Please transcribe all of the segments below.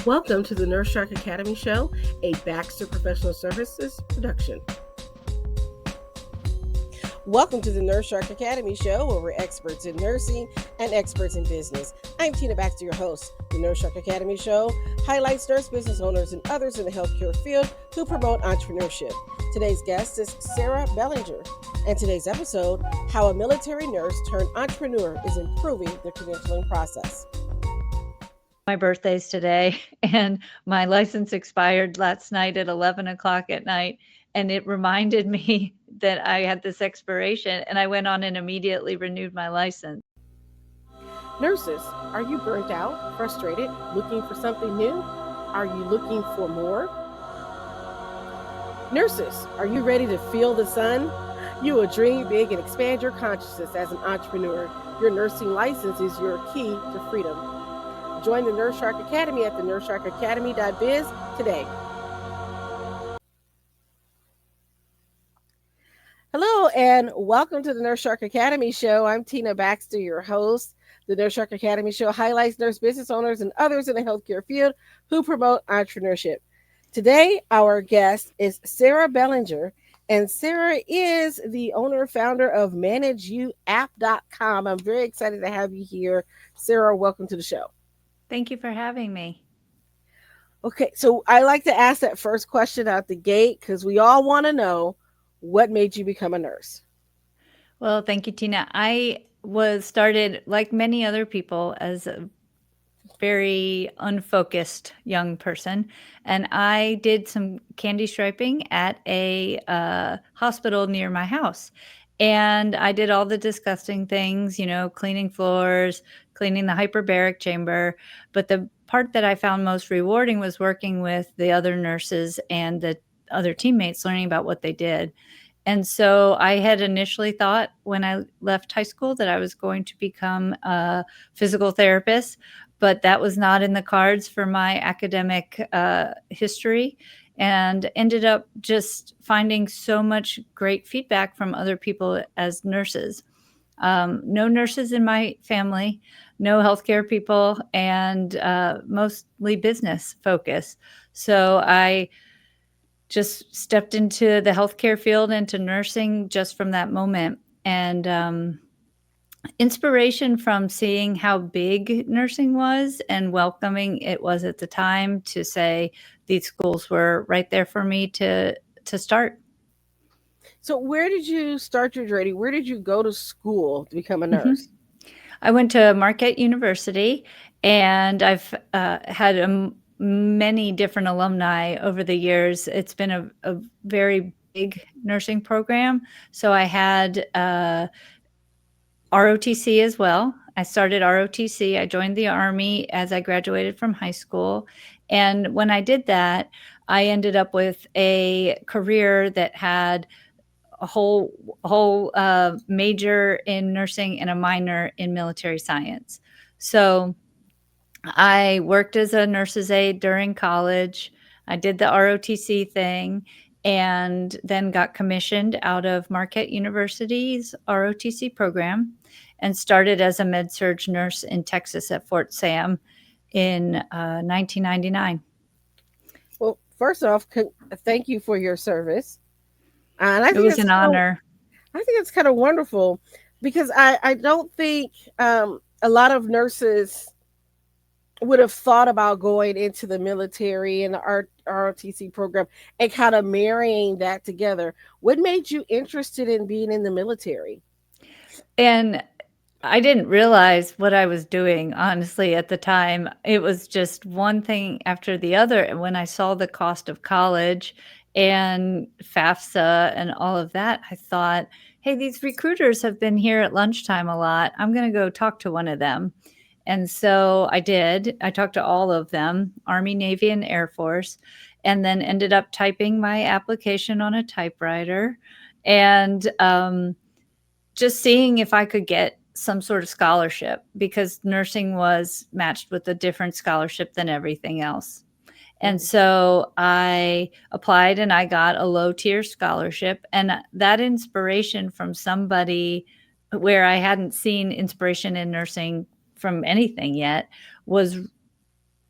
Welcome to the Nurse Shark Academy Show, a Baxter Professional Services production. Welcome to the Nurse Shark Academy Show, where we're experts in nursing and experts in business. I'm Tina Baxter, your host. The Nurse Shark Academy Show highlights nurse business owners and others in the healthcare field who promote entrepreneurship. Today's guest is Sarah Bellenger, and today's episode, How a Military Nurse Turned Entrepreneur is Improving the Credentialing Process. My birthday's today, and my license expired last night at 11 o'clock at night, and it reminded me that I had this expiration, and I went on and immediately renewed my license. Nurses, are you burnt out, frustrated, looking for something new? Are you looking for more? Nurses, are you ready to feel the sun? You will dream big and expand your consciousness as an entrepreneur. Your nursing license is your key to freedom. Join the Nurse Shark Academy at the nursesharkacademy.biz today. Hello, and welcome to the Nurse Shark Academy Show. I'm Tina Baxter, your host. The Nurse Shark Academy Show highlights nurse business owners and others in the healthcare field who promote entrepreneurship. Today, our guest is Sarah Bellenger, and Sarah is the owner and founder of ManageYouApp.com. I'm very excited to have you here. Sarah, welcome to the show. Thank you for having me. Okay, so I like to ask that first question out the gate because we all want to know, what made you become a nurse? Well, thank you, Tina. I was started, like many other people, as a very unfocused young person, and I did some candy striping at a hospital near my house. And I did all the disgusting things, cleaning floors, cleaning the hyperbaric chamber. But the part that I found most rewarding was working with the other nurses and the other teammates, learning about what they did. And so I had initially thought when I left high school that I was going to become a physical therapist, but that was not in the cards for my academic history, and ended up just finding so much great feedback from other people as nurses. No nurses in my family, no healthcare people, and mostly business focus. So I just stepped into the healthcare field, into nursing just from that moment. And inspiration from seeing how big nursing was and welcoming it was at the time, to say these schools were right there for me to start. So where did you start your journey? Where did you go to school to become a nurse? I went to Marquette University, and I've had many different alumni over the years. It's been a very big nursing program. So I had ROTC as well. I started ROTC. I joined the Army as I graduated from high school. And when I did that, I ended up with a career that had a whole major in nursing and a minor in military science. So I worked as a nurse's aide during college. I did the ROTC thing, and then got commissioned out of Marquette University's ROTC program, and started as a med-surg nurse in Texas at Fort Sam in 1999. Well, first off, thank you for your service. And it was an honor. I think it's kind of wonderful, because I don't think a lot of nurses would have thought about going into the military and the ROTC program and kind of marrying that together. What made you interested in being in the military? And I didn't realize what I was doing, honestly, at the time. It was just one thing after the other. And when I saw the cost of college and FAFSA and all of that, I thought, hey, these recruiters have been here at lunchtime a lot. I'm going to go talk to one of them. And so I did. I talked to all of them, Army, Navy, and Air Force, and then ended up typing my application on a typewriter, and just seeing if I could get some sort of scholarship, because nursing was matched with a different scholarship than everything else. And so I applied, and I got a low tier scholarship. And that inspiration from somebody where I hadn't seen inspiration in nursing from anything yet was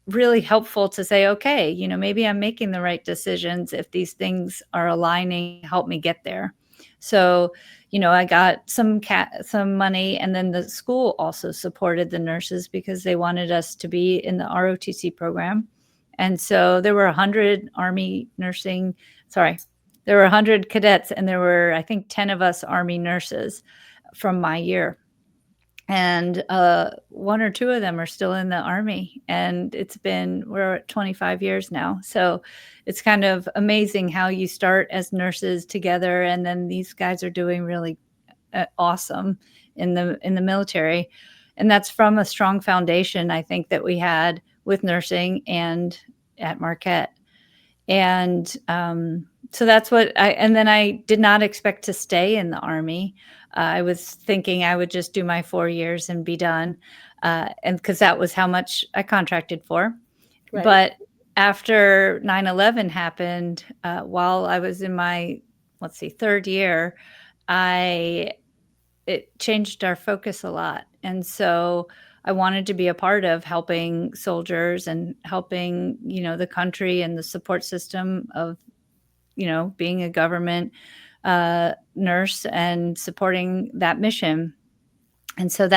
really helpful to say, okay, maybe I'm making the right decisions if these things are aligning to help me get there. So, I got some money, and then the school also supported the nurses because they wanted us to be in the ROTC program. And so there were 100 Army nursing, sorry, there were 100 cadets, and there were, I think, 10 of us Army nurses from my year. And one or two of them are still in the Army, and we're at 25 years now. So it's kind of amazing how you start as nurses together, and then these guys are doing really awesome in the military. And that's from a strong foundation, I think, that we had with nursing and at Marquette. And so that's and then I did not expect to stay in the Army. I was thinking I would just do my 4 years and be done, and because that was how much I contracted for. Right. But after 9/11 happened, while I was in my, third year, it changed our focus a lot. And so I wanted to be a part of helping soldiers and helping, the country and the support system of, being a government nurse and supporting that mission. And so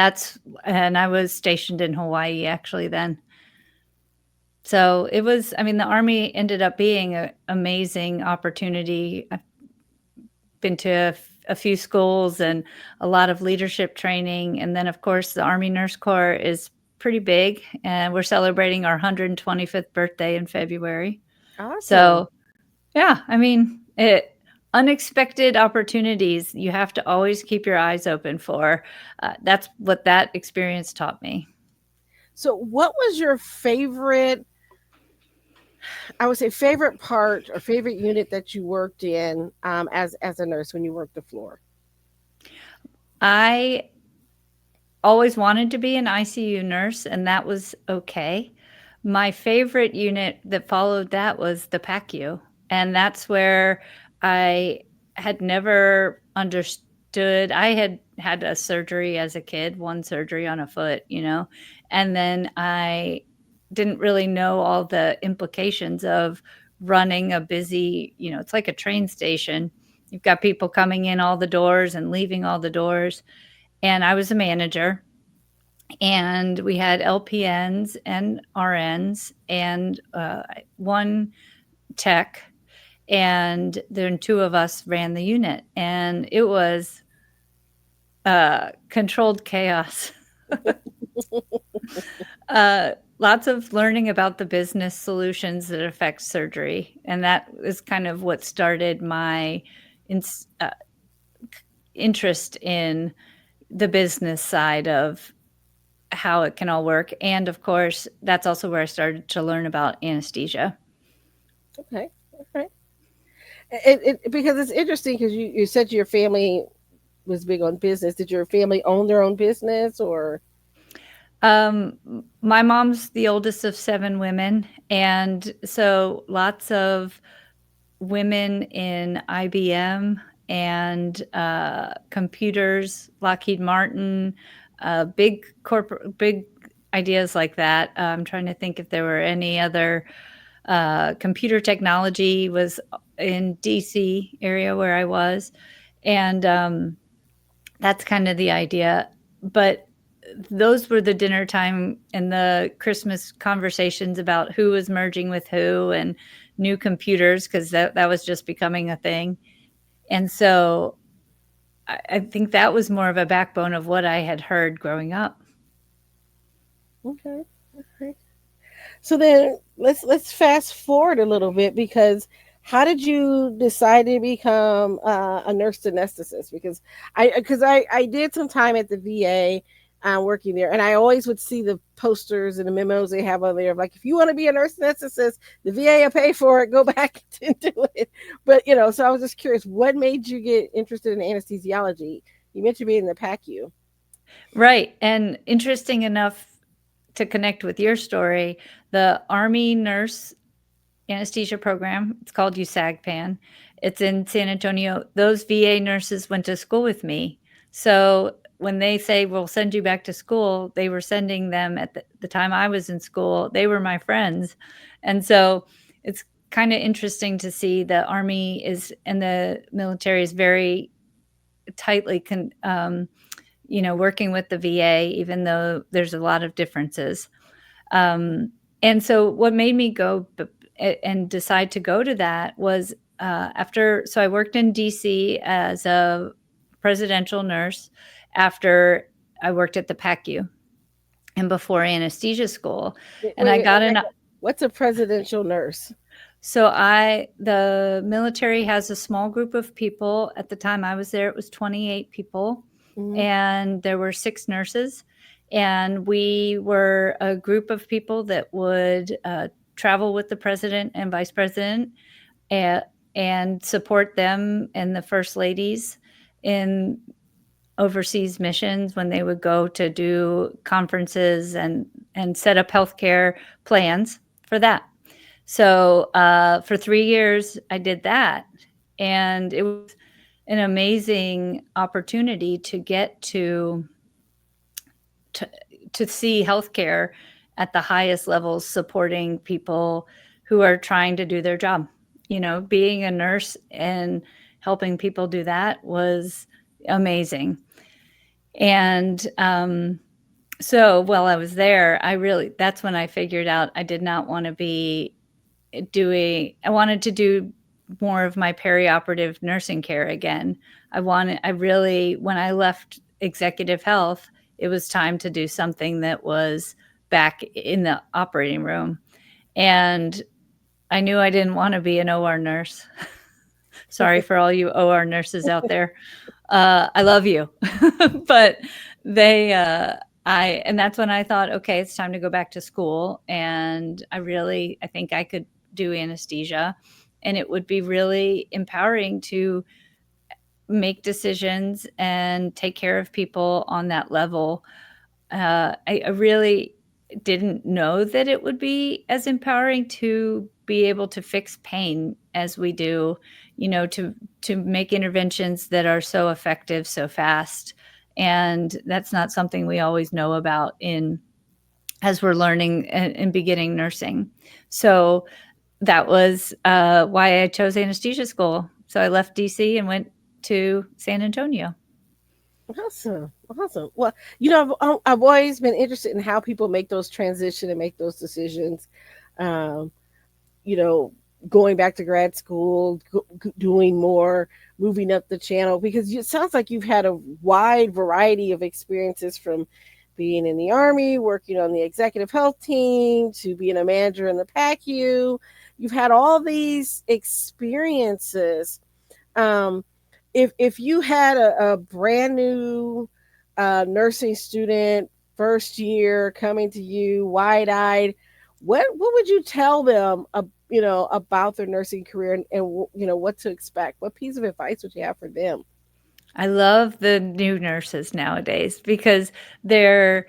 and I was stationed in Hawaii actually then. So it was, the Army ended up being an amazing opportunity. I've been to a few schools and a lot of leadership training. And then, of course, the Army Nurse Corps is pretty big, and we're celebrating our 125th birthday in February. Awesome. So, yeah, unexpected opportunities you have to always keep your eyes open for. That's what that experience taught me. So what was your favorite, I would say, favorite part or favorite unit that you worked in as a nurse when you worked the floor? I always wanted to be an ICU nurse, and that was okay. My favorite unit that followed that was the PACU, and that's where I had never understood. I had a surgery as a kid, one surgery on a foot, and then I didn't really know all the implications of running a busy, it's like a train station. You've got people coming in all the doors and leaving all the doors. And I was a manager, and we had LPNs and RNs and one tech, and then two of us ran the unit, and it was controlled chaos. Lots of learning about the business solutions that affect surgery, and that is kind of what started my interest in the business side of how it can all work. And of course, that's also where I started to learn about anesthesia. Okay. Because it's interesting, because you said your family was big on business. Did your family own their own business, or? My mom's the oldest of 7 women, and so lots of women in IBM and computers, Lockheed Martin, big ideas like that. I'm trying to think if there were any other. Computer technology was in DC area where I was, and that's kind of the idea. But those were the dinner time and the Christmas conversations about who was merging with who and new computers, because that was just becoming a thing. And so I think that was more of a backbone of what I had heard growing up. Okay. So then let's fast forward a little bit, because how did you decide to become a nurse anesthetist? Because I did some time at the VA working there, and I always would see the posters and the memos they have on there, like, if you want to be a nurse anesthetist, the VA will pay for it. Go back and do it. But so I was just curious, what made you get interested in anesthesiology? You mentioned being in the PACU. Right, and interesting enough to connect with your story, the Army Nurse Anesthesia program, it's called USAGPAN. It's in San Antonio. Those VA nurses went to school with me. So when they say, we'll send you back to school, they were sending them at the time I was in school. They were my friends. And so it's kind of interesting to see the Army is and the military is very tightly working with the VA, even though there's a lot of differences. And so what made me go and decide to go to that was so I worked in DC as a presidential nurse after I worked at the PACU and before anesthesia school. And I got an. What's a presidential nurse? So the military has a small group of people. At the time I was there, it was 28 people, and there were 6 nurses. And we were a group of people that would travel with the president and vice president and support them and the first ladies in overseas missions when they would go to do conferences and set up healthcare plans for that. So for 3 years, I did that. And it was an amazing opportunity to get to see healthcare at the highest levels, supporting people who are trying to do their job. Being a nurse and helping people do that was amazing. And so while I was there, that's when I figured out I did not want to be I wanted to do more of my perioperative nursing care again. When I left executive health, it was time to do something that was back in the operating room. And I knew I didn't want to be an OR nurse. Sorry for all you OR nurses out there. I love you. But and that's when I thought, okay, it's time to go back to school. And I think I could do anesthesia, and it would be really empowering to make decisions and take care of people on that level. I really didn't know that it would be as empowering to be able to fix pain as we do, to make interventions that are so effective so fast. And that's not something we always know about as we're learning and beginning nursing. So that was why I chose anesthesia school. So I left DC and went to San Antonio. Awesome. Well, I've always been interested in how people make those transition and make those decisions. Going back to grad school, doing more, moving up the channel, because it sounds like you've had a wide variety of experiences, from being in the Army, working on the executive health team, to being a manager in the PACU. You've had all these experiences. If you had a brand new nursing student, first year, coming to you wide-eyed, what would you tell them about their nursing career, and what to expect? What piece of advice would you have for them? I love the new nurses nowadays because I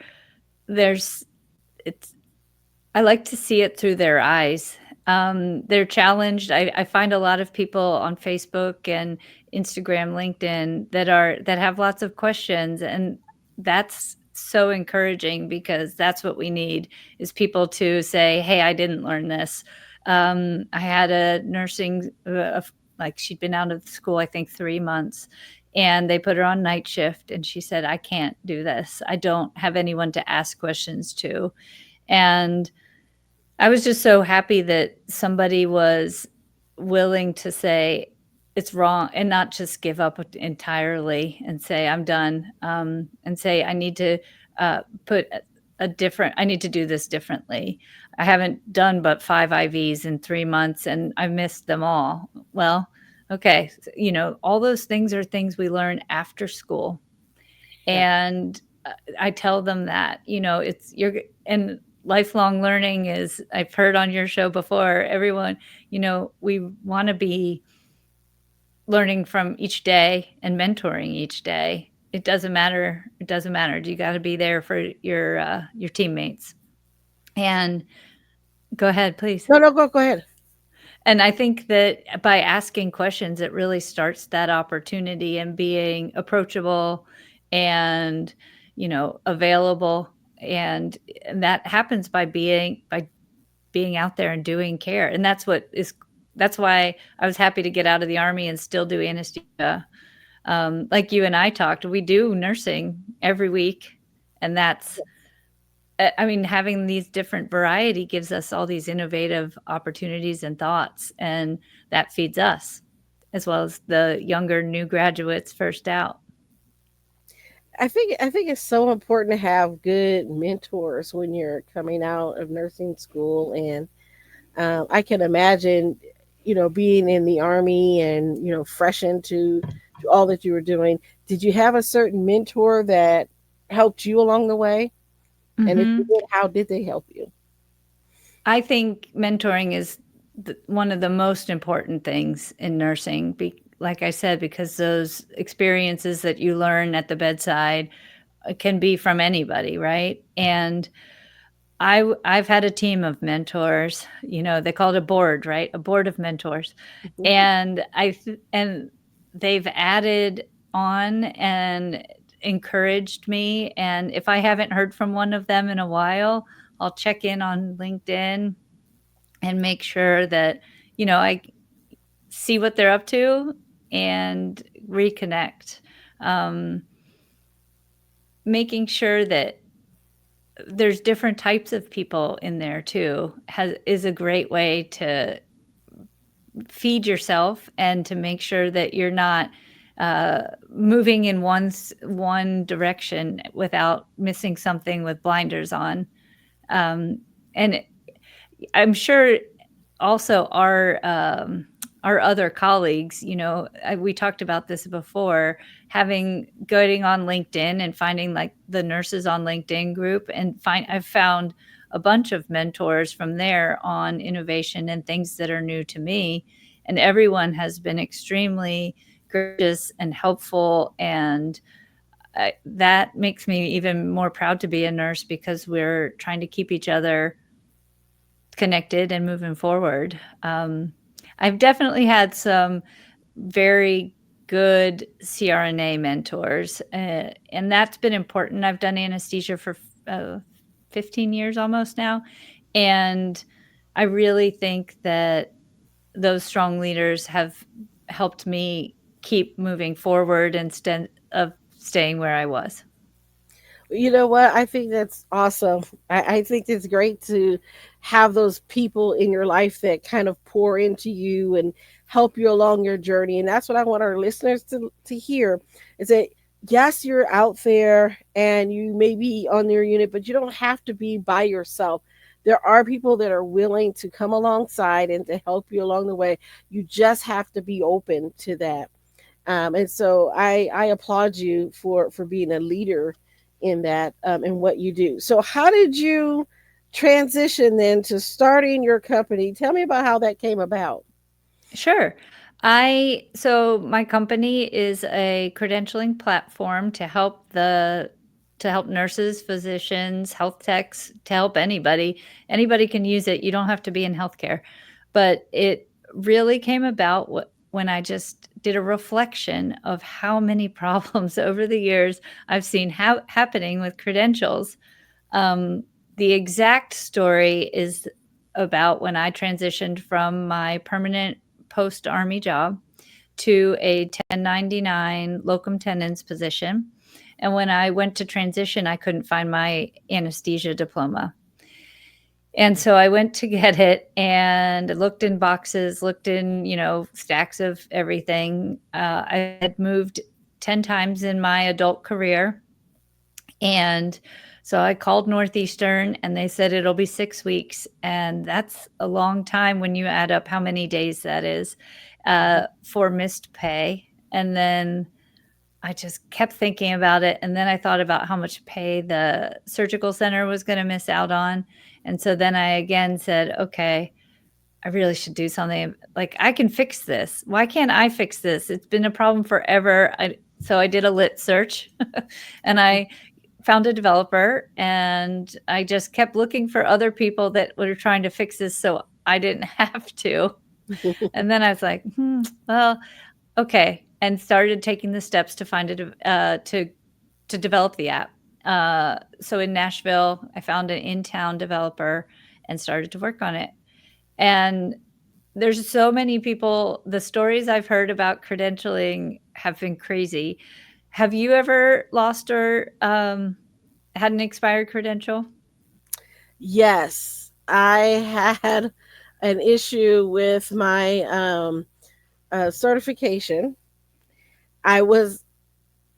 like to see it through their eyes. They're challenged. I find a lot of people on Facebook and Instagram, LinkedIn that have lots of questions, and that's so encouraging, because that's what we need, is people to say, hey, I didn't learn this. I had a nursing, she'd been out of school, I think 3 months, and they put her on night shift, and she said, I can't do this. I don't have anyone to ask questions to. And I was just so happy that somebody was willing to say it's wrong and not just give up entirely and say, I'm done, and say, I need to I need to do this differently. I haven't done but 5 IVs in 3 months, and I missed them all. Well, okay. All those things are things we learn after school. And I tell them that, and lifelong learning is, I've heard on your show before, everyone, we want to be learning from each day and mentoring each day. It doesn't matter. You got to be there for your teammates. And go ahead, please. No, go ahead. And I think that by asking questions, it really starts that opportunity, and being approachable and, available. And that happens by being out there and doing care. And that's why I was happy to get out of the Army and still do anesthesia. Like you and I talked, we do nursing every week. And having these different variety gives us all these innovative opportunities and thoughts, and that feeds us as well as the younger new graduates first out. I think it's so important to have good mentors when you're coming out of nursing school, and I can imagine, being in the Army and fresh to all that you were doing. Did you have a certain mentor that helped you along the way? And if you Hmm. did, how did they help you? I think mentoring is one of the most important things in nursing. Like I said, because those experiences that you learn at the bedside can be from anybody, right? And I've had a team of mentors. They call it a board, right? A board of mentors, and and they've added on and encouraged me. And if I haven't heard from one of them in a while, I'll check in on LinkedIn and make sure that I see what they're up to and reconnect. Um, Making sure that there's different types of people in there too is a great way to feed yourself and to make sure that you're not moving in one direction without missing something with blinders on. And I'm sure also our other colleagues, we talked about this before, going on LinkedIn and finding like the nurses on LinkedIn group, and I've found a bunch of mentors from there on innovation and things that are new to me. And everyone has been extremely gracious and helpful. And that makes me even more proud to be a nurse, because we're trying to keep each other connected and moving forward. I've definitely had some very good CRNA mentors, and that's been important. I've done anesthesia for 15 years almost now, and I really think that those strong leaders have helped me keep moving forward instead of staying where I was. You know what? I think that's awesome. I think it's great to have those people in your life that kind of pour into you and help you along your journey. And that's what I want our listeners to hear, is that yes, you're out there and you may be on your unit, but you don't have to be by yourself. There are people that are willing to come alongside and to help you along the way. You just have to be open to that. And so I applaud you for being a leader in that, in what you do. So how did you transition then to starting your company? Tell me about how that came about. Sure. So my company is a credentialing platform to help nurses, physicians, health techs, to help anybody. Anybody can use it. You don't have to be in healthcare. But it really came about when I just did a reflection of how many problems over the years I've seen happening with credentials. Um, the exact story is about when I transitioned from my permanent post-Army job to a 1099 locum tenens position. And when I went to transition, I couldn't find my anesthesia diploma. And so I went to get it and looked in boxes, looked in, stacks of everything. I had moved 10 times in my adult career. And so I called Northeastern, and they said it'll be 6 weeks. And that's a long time when you add up how many days that is, for missed pay. And then I just kept thinking about it. And then I thought about how much pay the surgical center was going to miss out on. And so then I again said, okay, I really should do something. Like, I can fix this. Why can't I fix this? It's been a problem forever. So I did a lit search and I found a developer, and I just kept looking for other people that were trying to fix this so I didn't have to. And then I was like, well, okay. And started taking the steps to find to to develop the app. So in Nashville, I found an in-town developer and started to work on it. And there's so many people, the stories I've heard about credentialing have been crazy. Have you ever lost or had an expired credential? Yes, I had an issue with my certification. I was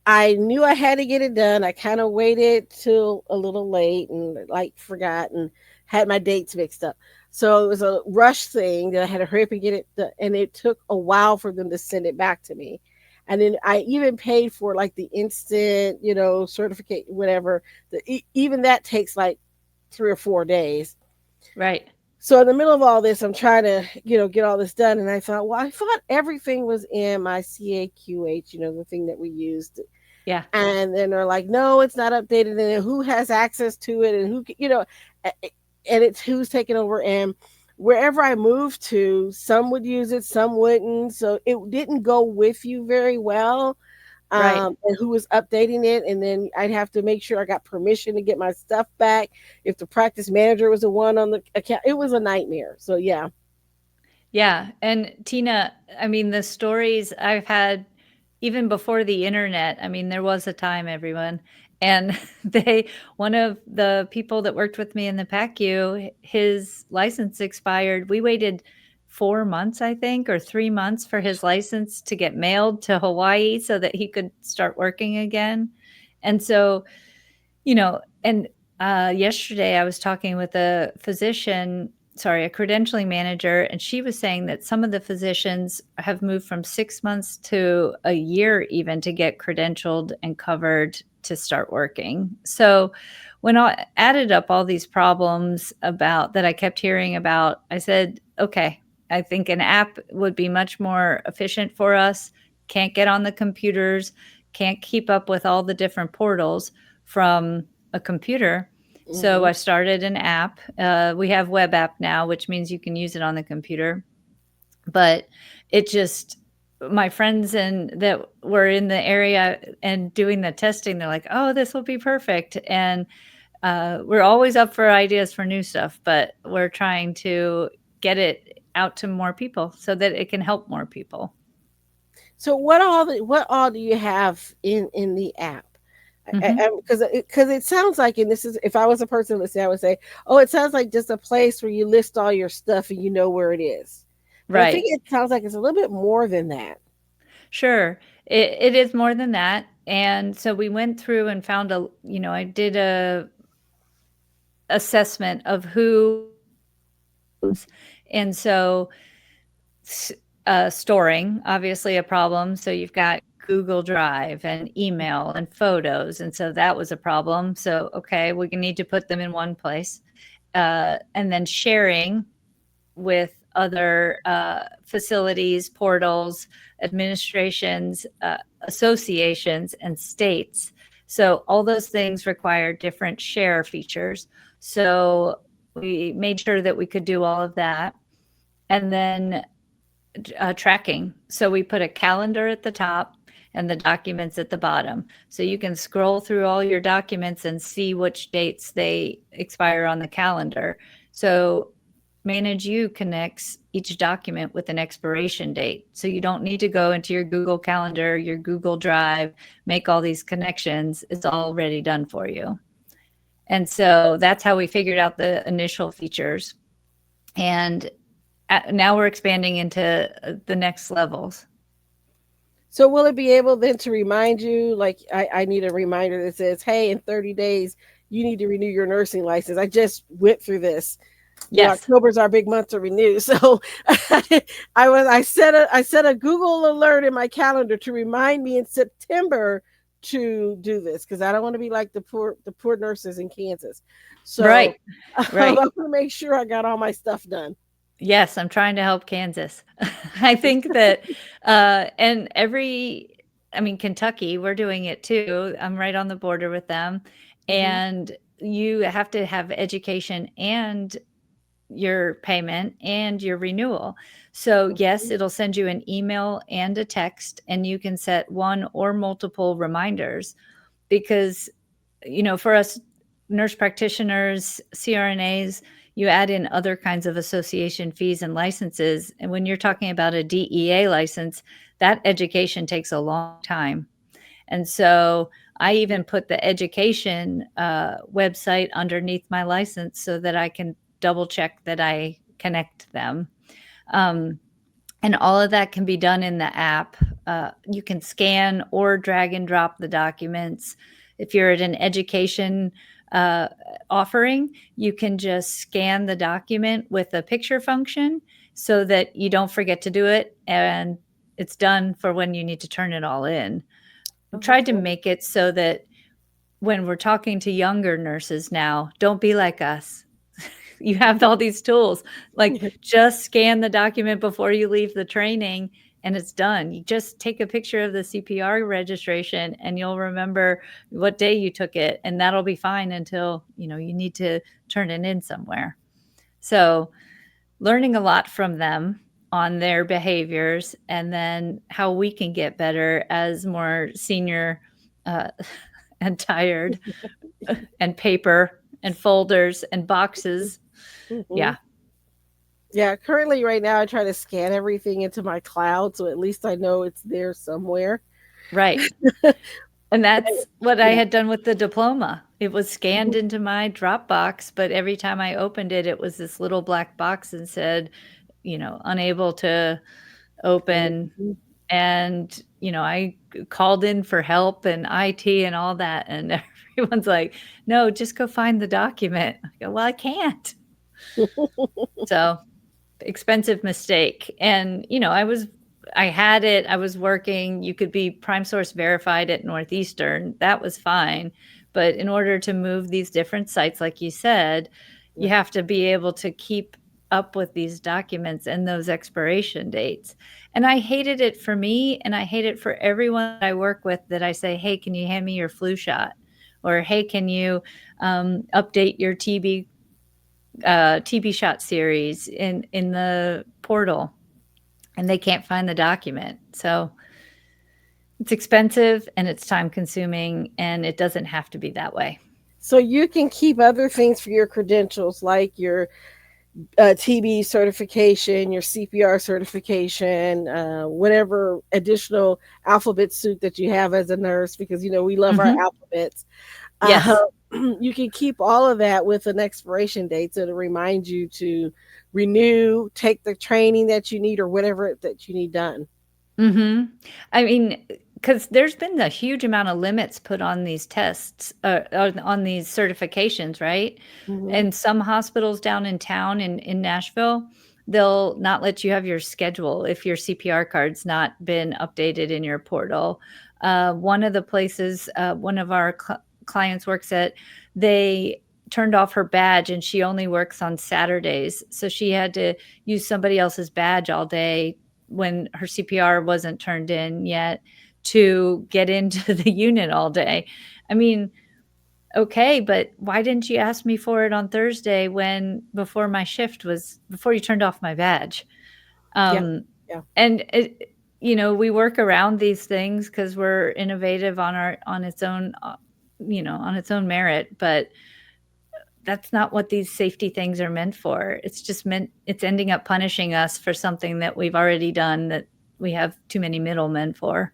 I knew I had to get it done. I kind of waited till a little late and like forgot and had my dates mixed up. So it was a rush thing that I had to hurry up and get it done. And it took a while for them to send it back to me. And then I even paid for like the instant, certificate, whatever. Even that takes like 3 or 4 days. Right. So in the middle of all this, I'm trying to, get all this done. And I thought, well, I thought everything was in my CAQH, the thing that we used. Yeah. And then they're like, no, it's not updated. And then who has access to it and and it's who's taking over. And wherever I moved to, some would use it, some wouldn't. So it didn't go with you very well. Right. And who was updating it. And then I'd have to make sure I got permission to get my stuff back. If the practice manager was the one on the account, it was a nightmare. So yeah. Yeah. And Tina, I mean, the stories I've had even before the internet, I mean, there was a time, everyone. And one of the people that worked with me in the PACU, his license expired. We waited 4 months, I think, or 3 months for his license to get mailed to Hawaii so that he could start working again. And so, and yesterday I was talking with a credentialing manager, and she was saying that some of the physicians have moved from 6 months to a year even to get credentialed and covered to start working. So when I added up all these problems about that I kept hearing about, I said, okay, I think an app would be much more efficient for us. Can't get on the computers, can't keep up with all the different portals from a computer. So I started an app. We have web app now, which means you can use it on the computer. But it just, my friends that were in the area and doing the testing, they're like, oh, this will be perfect. And we're always up for ideas for new stuff, but we're trying to get it out to more people so that it can help more people. So what all do you have in the app? Because it sounds like, and this is, if I was a person listening, I would say, oh, it sounds like just a place where you list all your stuff and you know where it is. But I think Right. it sounds like it's a little bit more than that. Sure. It is more than that. And so we went through and found I did a assessment of who, and so storing, obviously a problem. So you've got Google Drive and email and photos. And so that was a problem. So, okay, we need to put them in one place. And then sharing with other facilities, portals, administrations, associations, and states. So all those things require different share features. So we made sure that we could do all of that. And then tracking. So we put a calendar at the top and the documents at the bottom. So you can scroll through all your documents and see which dates they expire on the calendar. So ManageU connects each document with an expiration date. So you don't need to go into your Google Calendar, your Google Drive, make all these connections. It's already done for you. And so that's how we figured out the initial features. And now we're expanding into the next levels. So will it be able then to remind you, like I need a reminder that says, hey, in 30 days, you need to renew your nursing license. I just went through this. Yes. October's our big month to renew. So I set a Google alert in my calendar to remind me in September to do this, because I don't want to be like the poor nurses in Kansas. So right. I'm going to make sure I got all my stuff done. Yes, I'm trying to help Kansas. I think that, and Kentucky, we're doing it too. I'm right on the border with them. And you have to have education and your payment and your renewal. So yes, it'll send you an email and a text, and you can set one or multiple reminders. because, for us nurse practitioners, CRNAs, you add in other kinds of association fees and licenses. And when you're talking about a DEA license, that education takes a long time. And so I even put the education website underneath my license so that I can double check that I connect them. And all of that can be done in the app. You can scan or drag and drop the documents. If you're at an education offering, you can just scan the document with a picture function so that you don't forget to do it, and it's done for when you need to turn it all in. I've tried to make it so that when we're talking to younger nurses now, don't be like us. You have all these tools, like just scan the document before you leave the training and it's done. You just take a picture of the CPR registration and you'll remember what day you took it, and that'll be fine until, you need to turn it in somewhere. So learning a lot from them on their behaviors, and then how we can get better as more senior and tired and paper and folders and boxes. Mm-hmm. Yeah. Yeah. Currently, right now, I try to scan everything into my cloud, so at least I know it's there somewhere. Right. And that's what I had done with the diploma. It was scanned into my Dropbox, but every time I opened it, it was this little black box and said, unable to open. Mm-hmm. And, I called in for help and IT and all that. And everyone's like, no, just go find the document. I go, well, I can't. So expensive mistake. And, I had it, I was working, you could be prime source verified at Northeastern. That was fine. But in order to move these different sites, like you said, you have to be able to keep up with these documents and those expiration dates. And I hated it for me, and I hate it for everyone that I work with, that I say, hey, can you hand me your flu shot? Or, hey, can you update your TB shot series in the portal? And they can't find the document. So it's expensive and it's time consuming, and it doesn't have to be that way. So you can keep other things for your credentials, like your TB certification, your CPR certification, whatever additional alphabet soup that you have as a nurse, because, we love our alphabets. Yes. You can keep all of that with an expiration date, so to remind you to renew, take the training that you need, or whatever that you need done. I mean, because there's been a huge amount of limits put on these tests, on these certifications, right? And some hospitals down in town in Nashville, they'll not let you have your schedule if your CPR card's not been updated in your portal. One of the places one of our clients works at, they turned off her badge and she only works on Saturdays. So she had to use somebody else's badge all day when her CPR wasn't turned in yet to get into the unit all day. I mean, okay, but why didn't you ask me for it on Thursday before my shift before you turned off my badge? Yeah. And we work around these things because we're innovative on its own, on its own merit, but that's not what these safety things are meant for. It's ending up punishing us for something that we've already done that we have too many middlemen for.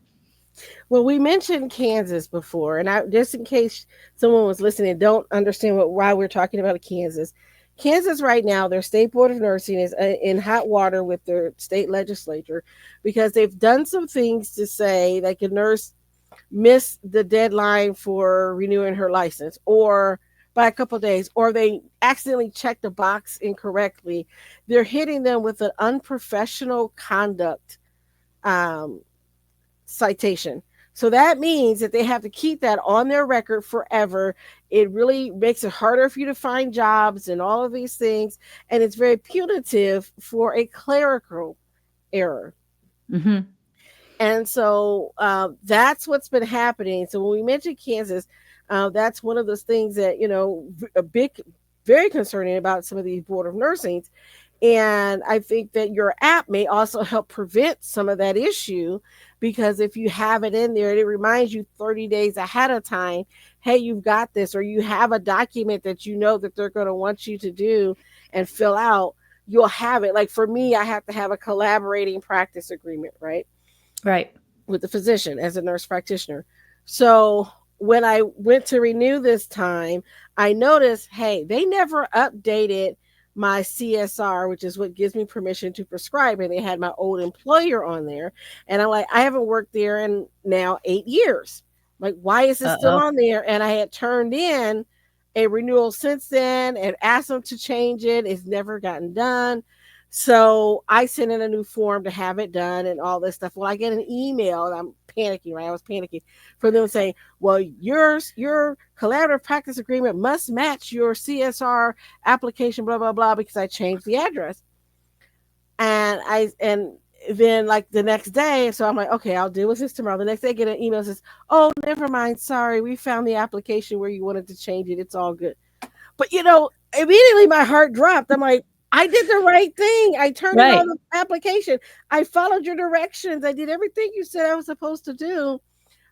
Well, we mentioned Kansas before, and just in case someone was listening and don't understand why we're talking about Kansas. Kansas right now, their state board of nursing is in hot water with their state legislature because they've done some things to say like a nurse missed the deadline for renewing her license, or by a couple of days, or they accidentally checked a box incorrectly. They're hitting them with an unprofessional conduct citation. So that means that they have to keep that on their record forever. It really makes it harder for you to find jobs and all of these things. And it's very punitive for a clerical error. And so that's what's been happening. So when we mentioned Kansas, that's one of those things that, very concerning about some of these board of nursings And I think that your app may also help prevent some of that issue, because if you have it in there, it reminds you 30 days ahead of time, hey, you've got this, or you have a document that you know that they're going to want you to do and fill out, you'll have it. Like for me, I have to have a collaborating practice agreement, right? Right. With the physician as a nurse practitioner. So when I went to renew this time, I noticed, hey, they never updated my CSR, which is what gives me permission to prescribe. And they had my old employer on there. And I'm like, I haven't worked there in now 8 years. Like, why is it still Uh-oh. on there? And I had turned in a renewal since then and asked them to change it. It's never gotten done. So I sent in a new form to have it done and all this stuff. Well, I get an email and I'm panicking, right? I was panicking for them saying, well, your collaborative practice agreement must match your CSR application, blah, blah, blah, because I changed the address. And then like the next day, so I'm like, okay, I'll deal with this tomorrow. The next day I get an email that says, oh, never mind. Sorry. We found the application where you wanted to change it. It's all good. But immediately my heart dropped. I'm like, I did the right thing. I turned in all Right. the application. I followed your directions. I did everything you said I was supposed to do.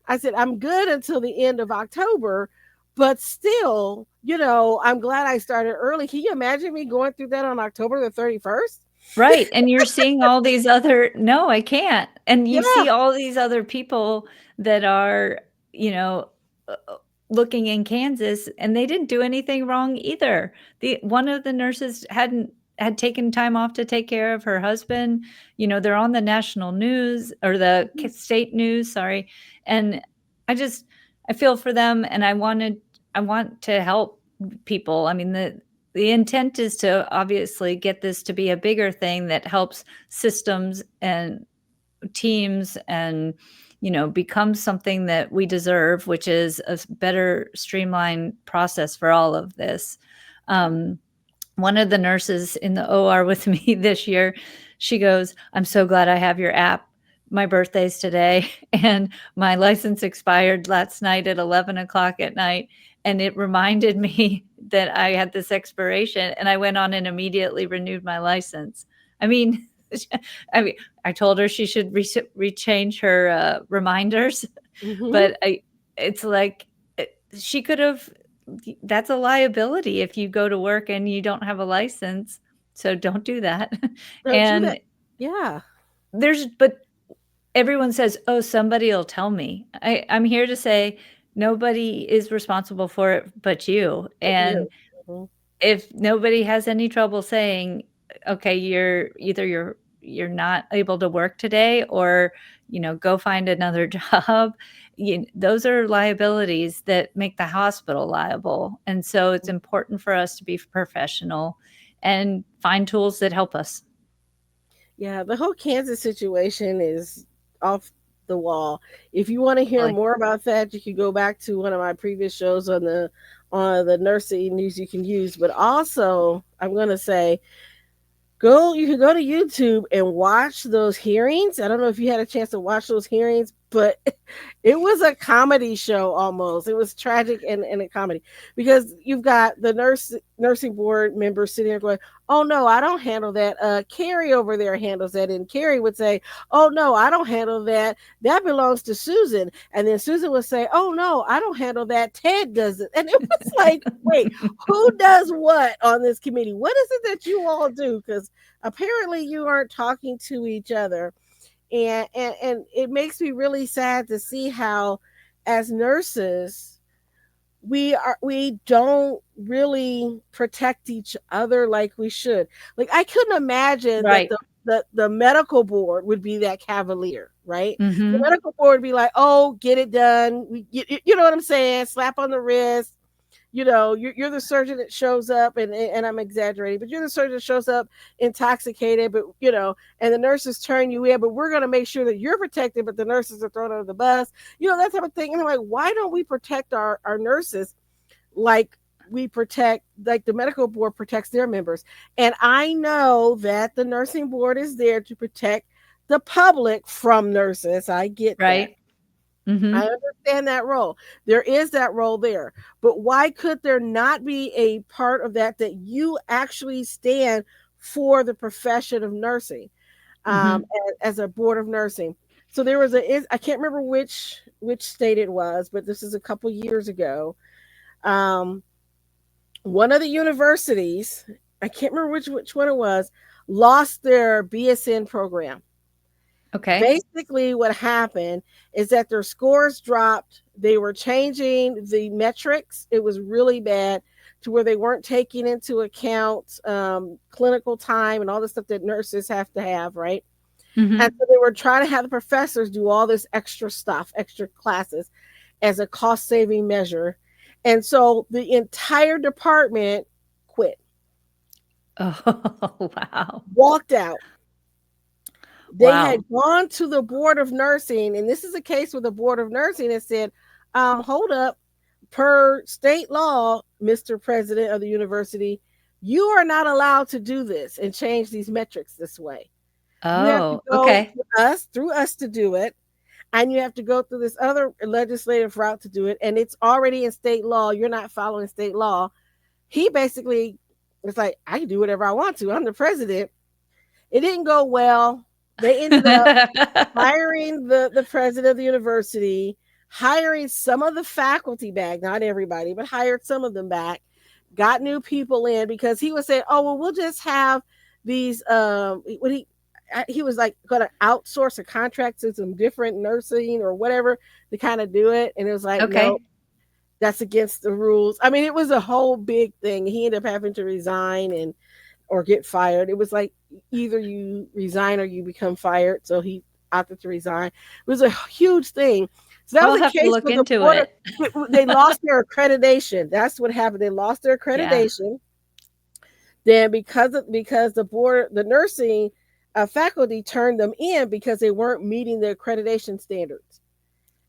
I said, I'm good until the end of October, but still, I'm glad I started early. Can you imagine me going through that on October the 31st? Right, and you're seeing all these other no, I can't. And you Yeah. see all these other people that are, you know, looking in Kansas, and they didn't do anything wrong either. The one of the nurses had taken time off to take care of her husband. They're on the national news or the state news, sorry. And I just I feel for them, and I want to help people. I mean, the intent is to obviously get this to be a bigger thing that helps systems and teams and become something that we deserve, which is a better streamlined process for all of this. One of the nurses in the OR with me this year, she goes, I'm so glad I have your app. My birthday's today and my license expired last night at 11 o'clock at night. And it reminded me that I had this expiration, and I went on and immediately renewed my license. I mean, I told her she should rechange her reminders, Mm-hmm. but it's like she could have. That's a liability if you go to work and you don't have a license. So don't do that. Don't do that. And Yeah. but everyone says, oh, somebody will tell me. I'm here to say nobody is responsible for it but you. But And you. Mhm. if nobody has any trouble saying, okay, you're not able to work today, or go find another job, those are liabilities that make the hospital liable. And so it's important for us to be professional and find tools that help us. Yeah, the whole Kansas situation is off the wall. If you want to hear Really. more about that, you can go back to one of my previous shows on the nursing news you can use. But also, I'm going to say, you can go to YouTube and watch those hearings. I don't know if you had a chance to watch those hearings, but it was a comedy show almost. It was tragic and a comedy, because you've got the nursing board members sitting there going, oh no, I don't handle that. Carrie over there handles that. And Carrie would say, oh no, I don't handle that. That belongs to Susan. And then Susan would say, oh no, I don't handle that. Ted does it. And it was like, wait, who does what on this committee? What is it that you all do? Because apparently you aren't talking to each other. And it makes me really sad to see how, as nurses, we don't really protect each other like we should. Like, I couldn't imagine that Right. the medical board would be that cavalier, right? The Mm-hmm. medical board would be like, oh, get it done. You know what I'm saying? Slap on the wrist. You're the surgeon that shows up, and I'm exaggerating, but you're the surgeon that shows up intoxicated, but and the nurses turn you in, but we're going to make sure that you're protected, but the nurses are thrown under the bus, that type of thing. And I'm like, why don't we protect our nurses like like the medical board protects their members? And I know that the nursing board is there to protect the public from nurses. I get that. Right. Mm-hmm. I understand that role. There is that role there. But why could there not be a part of that you actually stand for the profession of nursing, Mhm. as a board of nursing. So there was I can't remember which state it was, but this is a couple years ago. Um, one of the universities, I can't remember which one it was, lost their BSN program. Okay. Basically, what happened is that their scores dropped. They were changing the metrics. It was really bad to where they weren't taking into account clinical time and all the stuff that nurses have to have, right? And Mhm. so they were trying to have the professors do all this extra stuff, extra classes as a cost saving measure. And so the entire department quit, Oh, wow. walked out. They Wow. had gone to the board of nursing, and this is a case where the board of nursing has said, hold up, per state law, Mr. President of the university, you are not allowed to do this and change these metrics this way. You have to Oh, go okay. through us to do it, and you have to go through this other legislative route to do it, and it's already in state law. You're not following state law. He basically was like, I can do whatever I want to. I'm the president. It didn't go well. They ended up hiring the president of the university, hiring some of the faculty back, not everybody, but hired some of them back, got new people in because he was saying, oh, well, we'll just have these, when he was like going to outsource a contract to some different nursing or whatever to kind of do it. And it was like, no, Okay. that's against the rules. I mean, it was a whole big thing. He ended up having to resign and or get fired. It was like either you resign or you become fired. So he opted to resign. It was a huge thing. So that was I'll a have to case look where the into border, it. they lost their accreditation. That's what happened. They lost their Yeah. accreditation. Then because the nursing faculty turned them in because they weren't meeting the accreditation standards,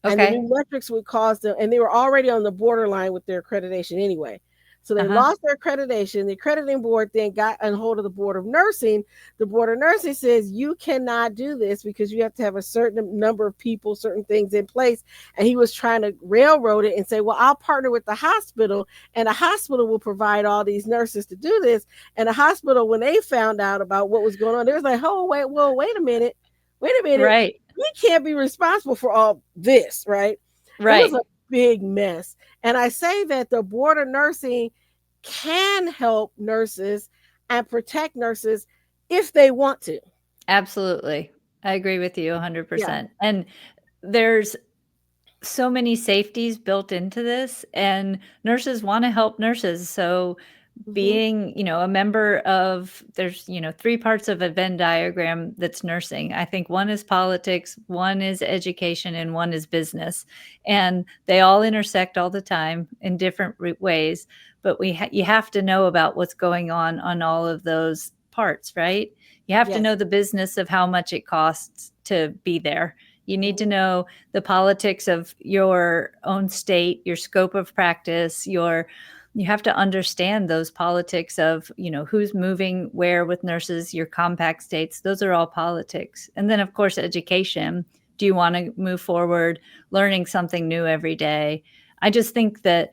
and the Okay. new metrics would cause them, and they were already on the borderline with their accreditation anyway. So they Uh-huh. lost their accreditation. The accrediting board then got on hold of the board of nursing. The board of nursing says you cannot do this because you have to have a certain number of people, certain things in place. And he was trying to railroad it and say, well, I'll partner with the hospital, and the hospital will provide all these nurses to do this. And the hospital, when they found out about what was going on, they was like, oh, wait a minute. Wait a minute, Right. we can't be responsible for all this, right? It was Right. a big mess. And I say that the board of nursing can help nurses and protect nurses if they want to. Absolutely. I agree with you Yeah. 100%. And there's so many safeties built into this, and nurses wanna help nurses. So Hmm. being, a member of there's, 3 parts of a Venn diagram that's nursing. I think one is politics, one is education, and one is business. And they all intersect all the time in different ways, but you have to know about what's going on all of those parts, right? You have to Yes. know the business of how much it costs to be there. You need to Hmm. know the politics of your own state, your scope of practice, you have to understand those politics of, who's moving where with nurses, your compact states. Those are all politics. And then, of course, education. Do you want to move forward learning something new every day? I just think that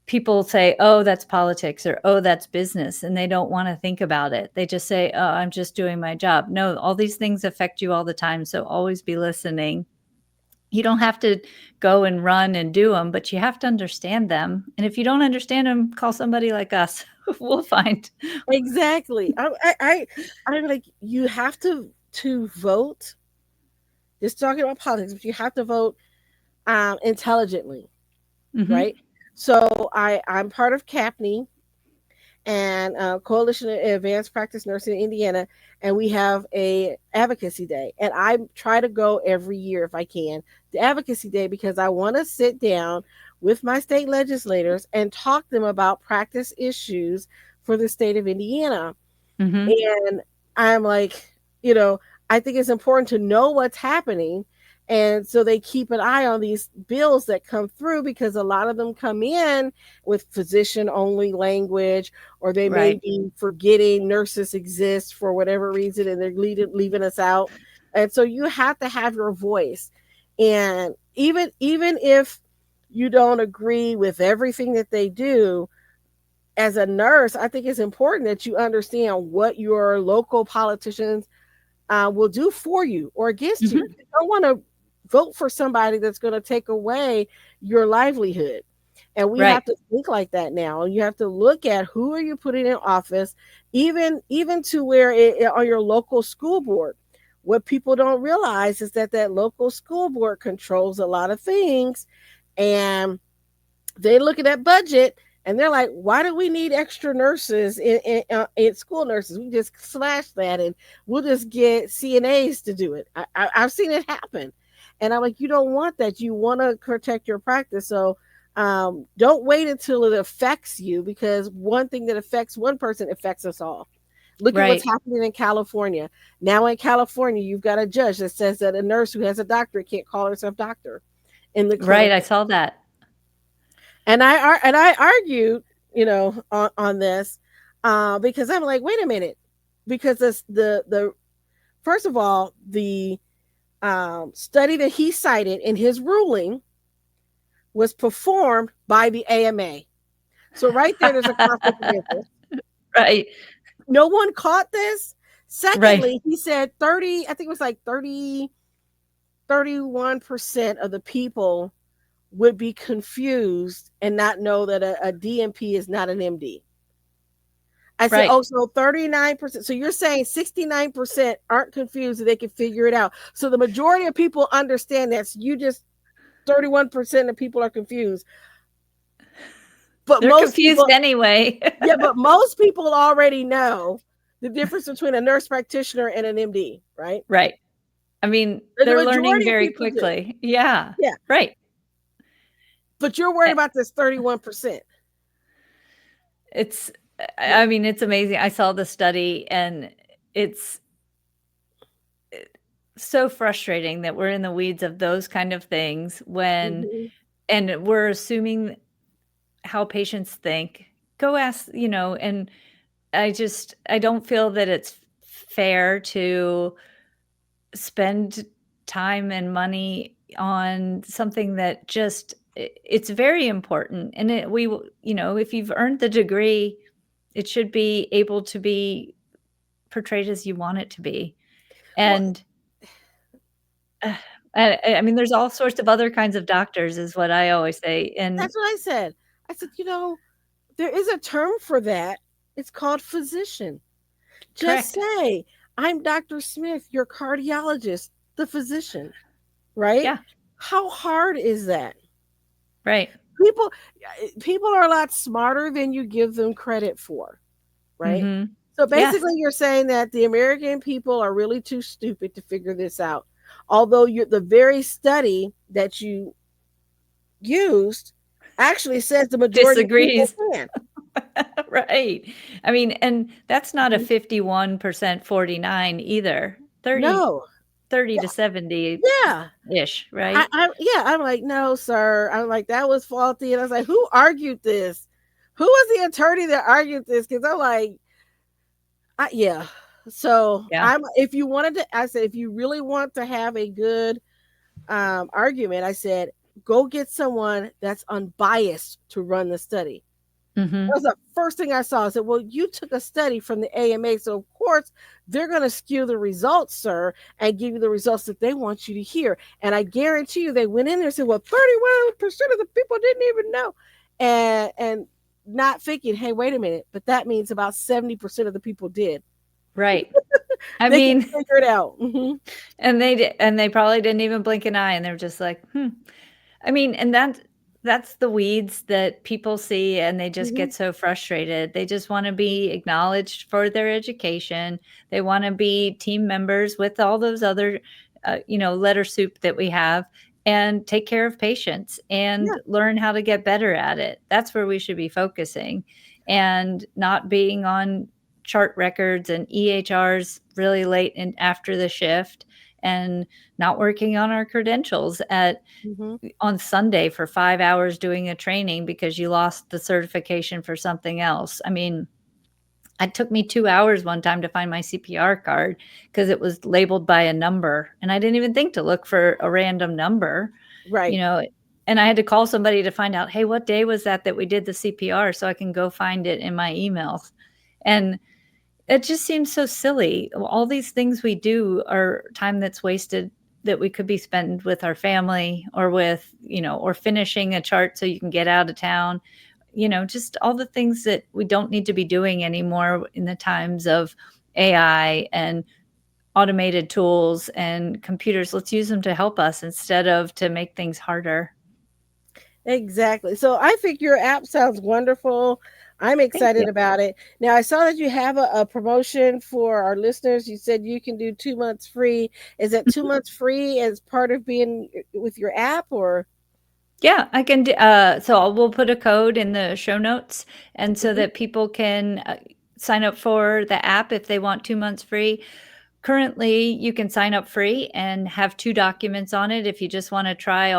people say, oh, that's politics or oh, that's business. And they don't want to think about it. They just say, oh, I'm just doing my job. No, all these things affect you all the time. So always be listening. You don't have to go and run and do them, but you have to understand them. And if you don't understand them, call somebody like us. We'll find. Exactly. I'm like, you have to vote. Just talking about politics, but you have to vote intelligently, Mhm. right? So I'm part of CAPNY, and Coalition of Advanced Practice Nursing in Indiana, and we have a advocacy day, and I try to go every year if I can the advocacy day because I want to sit down with my state legislators and talk to them about practice issues for the state of Indiana. Mhm. And I'm like, you know, I think it's important to know what's happening. And so they keep an eye on these bills that come through because a lot of them come in with physician only language, or they may Right. be forgetting nurses exist for whatever reason and they're leaving us out. And so you have to have your voice. And even if you don't agree with everything that they do, as a nurse, I think it's important that you understand what your local politicians will do for you or against you. Mhm. You don't want to vote for somebody that's going to take away your livelihood. And we have Right. to think like that now. You have to look at who are you putting in office, even to where on your local school board. What people don't realize is that that local school board controls a lot of things, and they look at that budget and they're like, why do we need extra nurses in school nurses? We just slash that and we'll just get CNAs to do it. I've seen it happen. And I'm like, you don't want that. You want to protect your practice. So don't wait until it affects you, because one thing that affects one person affects us all. Look at what's Right. happening in California. Now in California, you've got a judge that says that a nurse who has a doctorate can't call herself doctor in the Right. clinic. I saw that. And I argued, on this, because I'm like, wait a minute, because this the first of all, the study that he cited in his ruling was performed by the AMA. So right there's a conflict of interest. Right. No one caught this. Right. Secondly, he said 30, I think it was like 31% of the people would be confused and not know that a DMP is not an MD. I said, Right. oh, so 39%. So you're saying 69% aren't confused and they can figure it out. So the majority of people understand that. So you just 31% of people are confused. But They're most confused people, anyway. yeah, but most people already know the difference between a nurse practitioner and an MD, right? Right. I mean, The they're learning majority of very people do. quickly. Yeah. Yeah. Right. But you're worried Eh, about this 31%. It's Yeah. I mean, it's amazing. I saw the study, and it's so frustrating that we're in the weeds of those kind of things when Mm-hmm. and we're assuming how patients think. Go ask, and I don't feel that it's fair to spend time and money on something that just it's very important, and if you've earned the degree, it should be able to be portrayed as you want it to be. Well, And uh, I mean, there's all sorts of other kinds of doctors is what I always say. And that's what I said. I said, there is a term for that. It's called physician. Just correct. say, I'm Dr. Smith, your cardiologist, the physician, right? Yeah. How hard is that? Right. People people are a lot smarter than you give them credit for, right? Mhm. So Yes. basically you're saying that the American people are really too stupid to figure this out. Although the very study that you used actually says the majority of people Disagrees. can. Right. I mean, and that's not a Mhm. 51%, 49 either. 30 No. 30 to 70 Yeah. ish, right? Yeah, I'm like, no, sir. I'm like, that was faulty. And I was like, who argued this? Who was the attorney that argued this? Because I'm like, yeah. So Yeah. if you wanted to, I said, if you really want to have a good argument, I said, go get someone that's unbiased to run the study. That Mhm. was the first thing I saw. I said, well, you took a study from the AMA, so of course they're going to skew the results, sir, and give you the results that they want you to hear. And I guarantee you, they went in there and said, well, 31% of the people didn't even know, and not thinking, hey, wait a minute, but that means about 70% of the people did. Right. I They can mean, figure it out. Mm-hmm. and they probably didn't even blink an eye, and they're just like, "Hmm." I mean, and that's the weeds that people see, and they just Mm-hmm. get so frustrated. They just wanna be acknowledged for their education. They wanna be team members with all those other, letter soup that we have, and take care of patients Yeah. and learn how to get better at it. That's where we should be focusing, and not being on chart records and EHRs really late and after the shift, and not working on our credentials Mm-hmm. on Sunday for 5 hours doing a training because you lost the certification for something else. I mean, it took me 2 hours one time to find my CPR card because it was labeled by a number, and I didn't even think to look for a random number, you Right. know, And I had to call somebody to find out, hey, what day was that we did the CPR, so I can go find it in my emails. And it just seems so silly. All these things we do are time that's wasted that we could be spent with our family, or with, or finishing a chart so you can get out of town. Just all the things that we don't need to be doing anymore in the times of AI and automated tools and computers. Let's use them to help us instead of to make things harder. Exactly. So I think your app sounds wonderful. I'm Thank excited you. about it. Now, I saw that you have a promotion for our listeners. You said you can do 2 months free. Is that 2 months free as part of being with your app, or? Yeah, I can do, we'll put a code in the show notes, and so Mhm. that people can sign up for the app if they want 2 months free. Currently, you can sign up free and have 2 documents on it. If you just want to try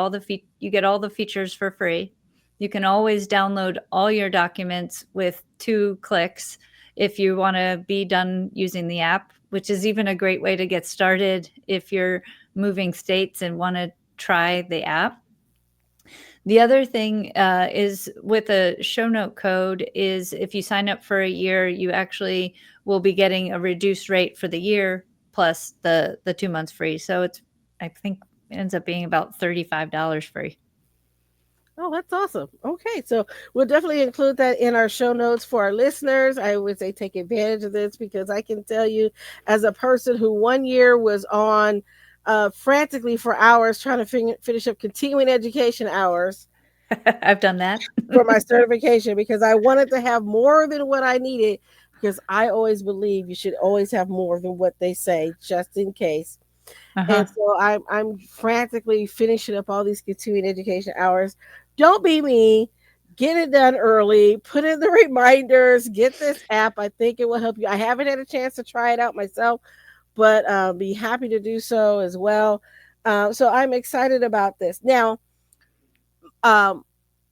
you get all the features for free. You can always download all your documents with 2 clicks if you want to be done using the app, which is even a great way to get started if you're moving states and want to try the app. The other thing is with a show note code is if you sign up for a year, you actually will be getting a reduced rate for the year plus the 2 months free. So I think it ends up being about $35 free. Oh, that's awesome. Okay, so we'll definitely include that in our show notes for our listeners. I would say take advantage of this, because I can tell you, as a person who one year was on frantically for hours trying to finish up continuing education hours I've done that. for my certification, because I wanted to have more than what I needed, because I always believe you should always have more than what they say, just in case. Uh-huh. And so I'm frantically finishing up all these continuing education hours. Don't be me. Get it done early. Put in the reminders. Get this app. I think it will help you. I haven't had a chance to try it out myself, but be happy to do so as well. So I'm excited about this. Now, um,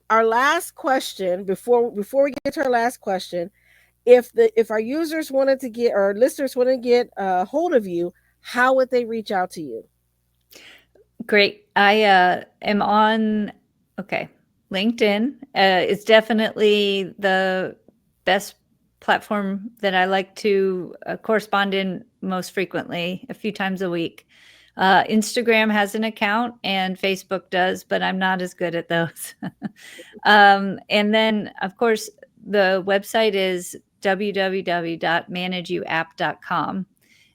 our last question, before we get to our last question, if our users wanted to get, or listeners wanted to get a hold of you, how would they reach out to you? Great. I am on, okay, LinkedIn. It's definitely the best platform that I like to correspond in most frequently, a few times a week. Instagram has an account and Facebook does, but I'm not as good at those. And then, of course, the website is www.manageyouapp.com.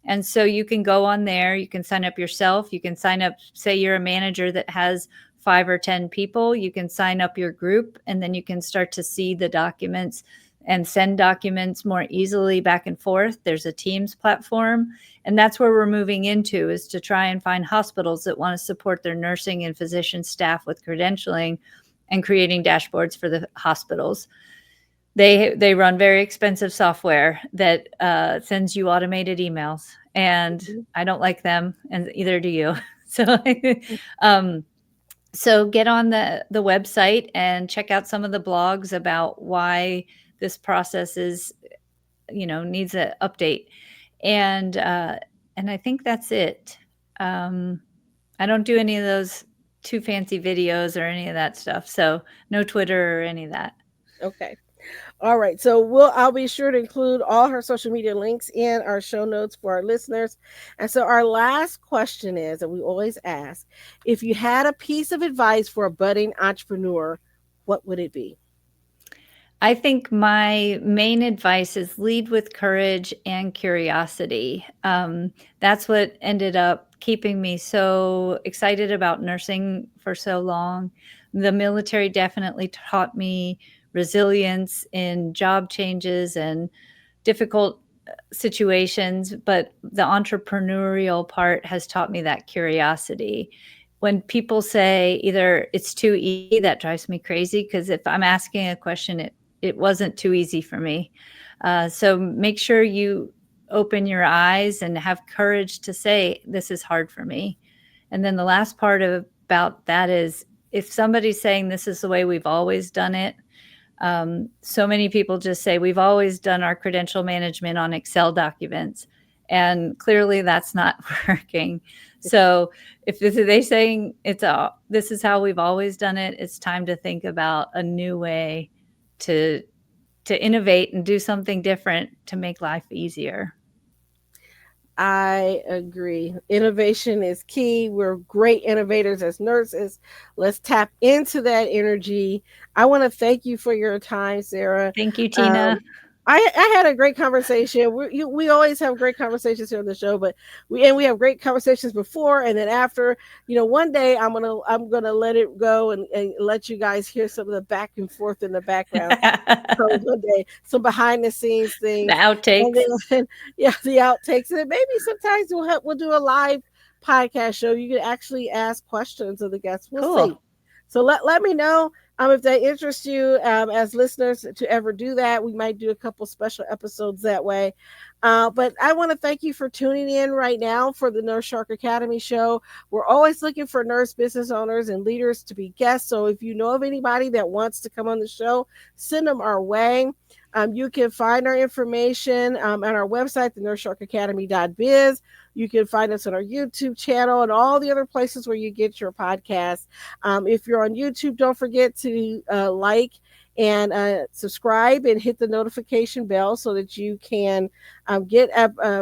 And so you can go on there, you can sign up yourself, you can sign up, say you're a manager that has 5 or 10 people, you can sign up your group, and then you can start to see the documents and send documents more easily back and forth. There's a Teams platform, and that's where we're moving into, is to try and find hospitals that want to support their nursing and physician staff with credentialing and creating dashboards for the hospitals. They run very expensive software that sends you automated emails, and I don't like them, and either do you. So, um, so get on the website and check out some of the blogs about why this process is, needs an update, and I think that's it. I don't do any of those too fancy videos or any of that stuff. So no Twitter or any of that. Okay. All right. So I'll be sure to include all her social media links in our show notes for our listeners. And so our last question is, and we always ask, if you had a piece of advice for a budding entrepreneur, what would it be? I think my main advice is lead with courage and curiosity. That's what ended up keeping me so excited about nursing for so long. The military definitely taught me resilience in job changes and difficult situations, but the entrepreneurial part has taught me that curiosity. When people say either it's too easy, that drives me crazy, because if I'm asking a question, it wasn't too easy for me. So make sure you open your eyes and have courage to say, this is hard for me. And then the last part about that is, if somebody's saying this is the way we've always done it, so many people just say we've always done our credential management on Excel documents. And clearly that's not working. So if they saying this is how we've always done it, it's time to think about a new way to innovate and do something different to make life easier. I agree. Innovation is key. We're great innovators as nurses. Let's tap into that energy. I want to thank you for your time, Sarah. Thank you, Tina. I had a great conversation. We always have great conversations here on the show, but we have great conversations before and then after. One day I'm gonna let it go and let you guys hear some of the back and forth in the background. So one day, some behind the scenes things, the outtakes, and then, the outtakes, and then maybe sometimes we'll do a live podcast show. You can actually ask questions of the guests. We'll see. So let me know if that interests you as listeners to ever do that. We might do a couple special episodes that way. But I want to thank you for tuning in right now for the Nurse Shark Academy show. We're always looking for nurse business owners and leaders to be guests. So if you know of anybody that wants to come on the show, send them our way. You can find our information on our website, thenurssharkacademy.biz. You can find us on our YouTube channel and all the other places where you get your podcasts. If you're on YouTube, don't forget to like and subscribe and hit the notification bell so that you can get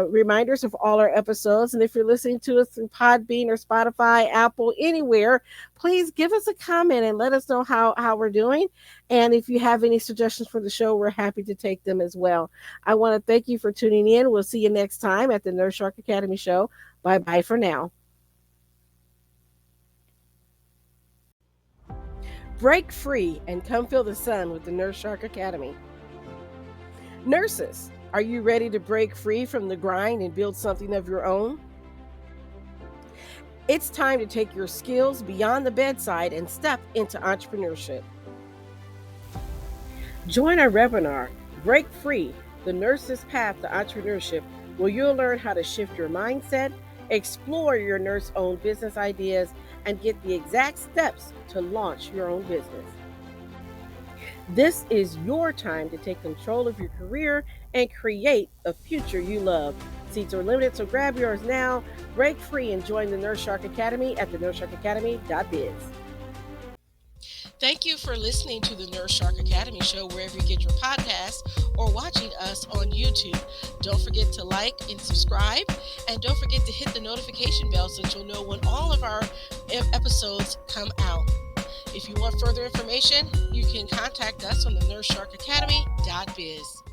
reminders of all our episodes. And if you're listening to us through Podbean or Spotify, Apple, anywhere, please give us a comment and let us know how we're doing. And if you have any suggestions for the show, we're happy to take them as well. I want to thank you for tuning in. We'll see you next time at the Nurse Shark Academy show. Bye-bye for now. Break free and come feel the sun with the Nurse Shark Academy. Nurses, are you ready to break free from the grind and build something of your own? It's time to take your skills beyond the bedside and step into entrepreneurship. Join our webinar, Break Free, the Nurse's Path to Entrepreneurship, where you'll learn how to shift your mindset, explore your nurse-owned business ideas, and get the exact steps to launch your own business. This is your time to take control of your career and create a future you love. Seats are limited, so grab yours now. Break free and join the Nurse Shark Academy at thenurssharkacademy.biz. Thank you for listening to the Nurse Shark Academy show wherever you get your podcasts or watching us on YouTube. Don't forget to like and subscribe, and don't forget to hit the notification bell so that you'll know when all of our episodes come out. If you want further information, you can contact us on the nurssharkacademy.biz.